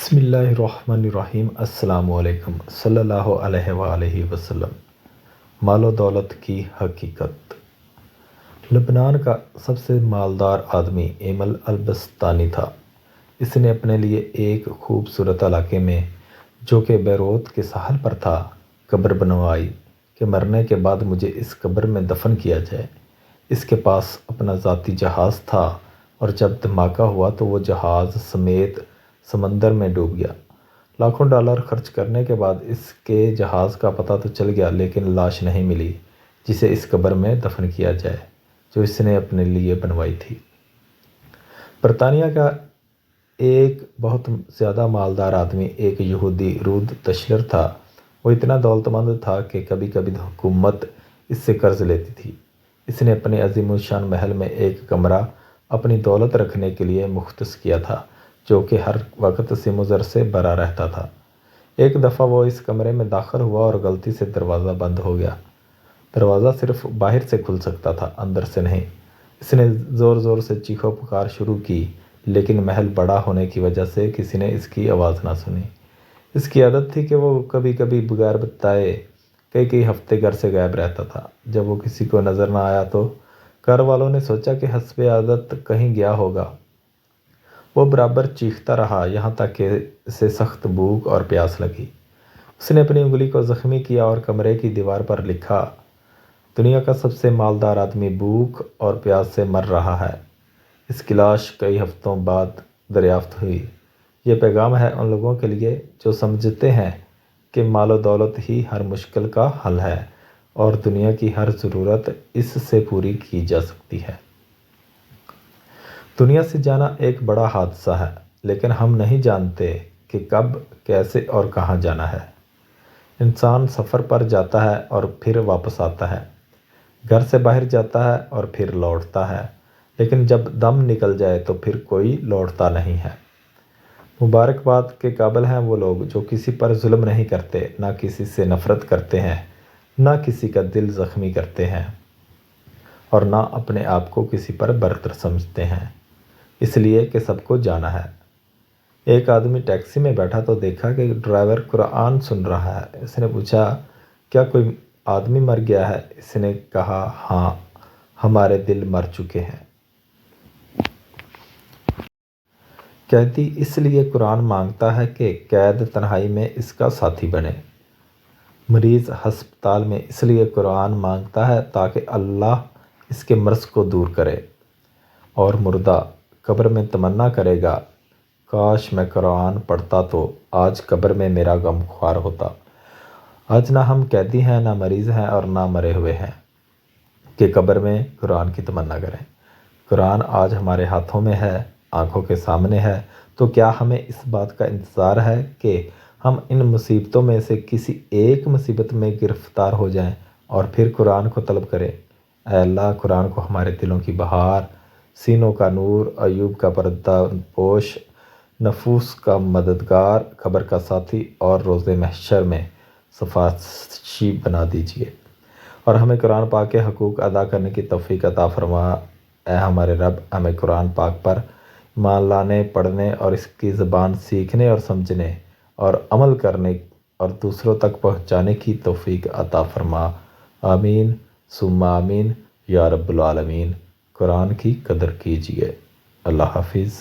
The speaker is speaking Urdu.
بسم اللہ الرحمن الرحیم۔ السلام علیکم صلی اللہ علیہ وآلہ وسلم۔ مال و دولت کی حقیقت۔ لبنان کا سب سے مالدار آدمی ایمل البستانی تھا۔ اس نے اپنے لیے ایک خوبصورت علاقے میں جو کہ بیروت کے ساحل پر تھا قبر بنوائی کہ مرنے کے بعد مجھے اس قبر میں دفن کیا جائے۔ اس کے پاس اپنا ذاتی جہاز تھا اور جب دھماکہ ہوا تو وہ جہاز سمیت سمندر میں ڈوب گیا۔ لاکھوں ڈالر خرچ کرنے کے بعد اس کے جہاز کا پتہ تو چل گیا لیکن لاش نہیں ملی جسے اس قبر میں دفن کیا جائے جو اس نے اپنے لیے بنوائی تھی۔ برطانیہ کا ایک بہت زیادہ مالدار آدمی ایک یہودی رود تشلر تھا۔ وہ اتنا دولت مند تھا کہ کبھی کبھی حکومت اس سے قرض لیتی تھی۔ اس نے اپنے عظیم الشان محل میں ایک کمرہ اپنی دولت رکھنے کے لیے مختص کیا تھا جو کہ ہر وقت سیم و زر سے بھرا رہتا تھا۔ ایک دفعہ وہ اس کمرے میں داخل ہوا اور غلطی سے دروازہ بند ہو گیا۔ دروازہ صرف باہر سے کھل سکتا تھا، اندر سے نہیں۔ اس نے زور زور سے چیخو پکار شروع کی لیکن محل بڑا ہونے کی وجہ سے کسی نے اس کی آواز نہ سنی۔ اس کی عادت تھی کہ وہ کبھی کبھی بغیر بتائے کئی ہفتے گھر سے غائب رہتا تھا۔ جب وہ کسی کو نظر نہ آیا تو گھر والوں نے سوچا کہ حسب عادت کہیں گیا ہوگا۔ وہ برابر چیختا رہا یہاں تک کہ اسے سخت بھوک اور پیاس لگی۔ اس نے اپنی انگلی کو زخمی کیا اور کمرے کی دیوار پر لکھا، دنیا کا سب سے مالدار آدمی بھوک اور پیاس سے مر رہا ہے۔ اس کی لاش کئی ہفتوں بعد دریافت ہوئی۔ یہ پیغام ہے ان لوگوں کے لیے جو سمجھتے ہیں کہ مال و دولت ہی ہر مشکل کا حل ہے اور دنیا کی ہر ضرورت اس سے پوری کی جا سکتی ہے۔ دنیا سے جانا ایک بڑا حادثہ ہے لیکن ہم نہیں جانتے کہ کب، کیسے اور کہاں جانا ہے۔ انسان سفر پر جاتا ہے اور پھر واپس آتا ہے، گھر سے باہر جاتا ہے اور پھر لوٹتا ہے، لیکن جب دم نکل جائے تو پھر کوئی لوٹتا نہیں ہے۔ مبارکباد کے قابل ہیں وہ لوگ جو کسی پر ظلم نہیں کرتے، نہ کسی سے نفرت کرتے ہیں، نہ کسی کا دل زخمی کرتے ہیں اور نہ اپنے آپ کو کسی پر برتر سمجھتے ہیں، اس لیے کہ سب کو جانا ہے۔ ایک آدمی ٹیکسی میں بیٹھا تو دیکھا کہ ڈرائیور قرآن سن رہا ہے۔ اس نے پوچھا، کیا کوئی آدمی مر گیا ہے؟ اس نے کہا، ہاں، ہمارے دل مر چکے ہیں۔ قیدی اس لیے قرآن مانگتا ہے کہ قید تنہائی میں اس کا ساتھی بنے۔ مریض ہسپتال میں اس لیے قرآن مانگتا ہے تاکہ اللہ اس کے مرض کو دور کرے، اور مردہ قبر میں تمنا کرے گا، کاش میں قرآن پڑھتا تو آج قبر میں میرا غم خوار ہوتا۔ آج نہ ہم قیدی ہیں، نہ مریض ہیں اور نہ مرے ہوئے ہیں کہ قبر میں قرآن کی تمنا کریں۔ قرآن آج ہمارے ہاتھوں میں ہے، آنکھوں کے سامنے ہے، تو کیا ہمیں اس بات کا انتظار ہے کہ ہم ان مصیبتوں میں سے کسی ایک مصیبت میں گرفتار ہو جائیں اور پھر قرآن کو طلب کریں؟ اے اللہ، قرآن کو ہمارے دلوں کی بہار، سینوں کا نور، ایوب کا پردہ پوش، نفوس کا مددگار، قبر کا ساتھی اور روز محشر میں سفارشی بنا دیجیے، اور ہمیں قرآن پاک کے حقوق ادا کرنے کی توفیق عطا فرما۔ اے ہمارے رب، ہمیں قرآن پاک پر ایمان لانے، پڑھنے اور اس کی زبان سیکھنے اور سمجھنے اور عمل کرنے اور دوسروں تک پہنچانے کی توفیق عطا فرما۔ آمین ثم آمین یا رب العالمین۔ قرآن کی قدر کیجیے۔ اللہ حافظ۔